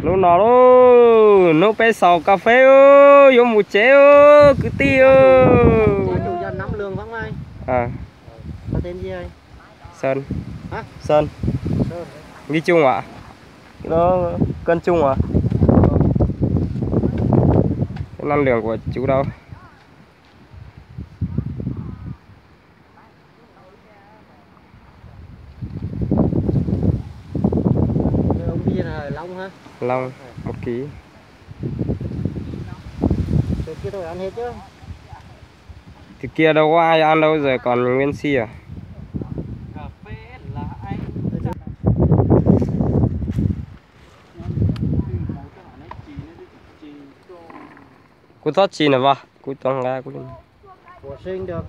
Lúc nó nó bé sầu cà phê ơ, vô một chế ơ, cứ ti ơ. Chủ dân nắm lương vắng ai? À. Có tên gì ấy? Sơn. Hả? Sơn. Sơn. Ghi chung à? Nó cân chung à? Cái năng lượng của chú đâu? Ông kia là Long hả? Long 1 ký. Cái kia tôi ăn hết chứ? Thì kia đâu có ai ăn đâu, giờ còn nguyên si à? Cà phê là anh. Cú thoát chi nữa vào, cú tông ra cú lên. Của sinh được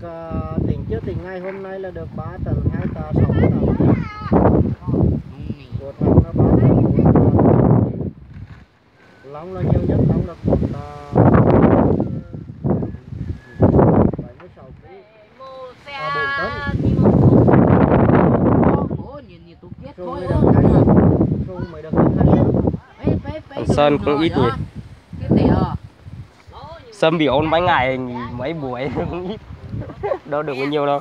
tỉnh trước tỉnh ngày hôm nay là được 3 tấn, 2 tấn, 6 tấn. Của thằng nó 3 tấn, 4 tấn. Long là nhiều nhất, Long là 4 tấn. 76 kg. 4 tấn. Không mới được 2 tấn. Sơn cũng ít nhỉ. Sơn bị ôn bánh ngày mấy buổi cũng ít. Đâu được bao nhiêu đâu.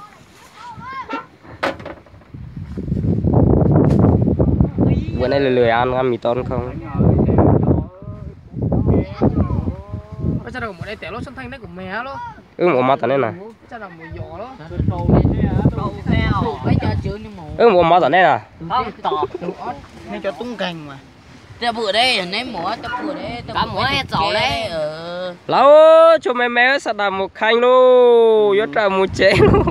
Bữa nay là lười ăn mì tôm không. Sao đâu một đây tẻo lốt sân thanh đấy của mẹ luôn. Một mắt ở đây nè. Sao đâu một giò đó. Một mắt ở đây nè. Không tọt nên cho tung cành mà. Cho bữa đây ném múa cho bữa đây cả múa hết rồi đấy. Lâu cho mẹ mẹ sẽ làm một khanh luôn, rất là một chế luôn.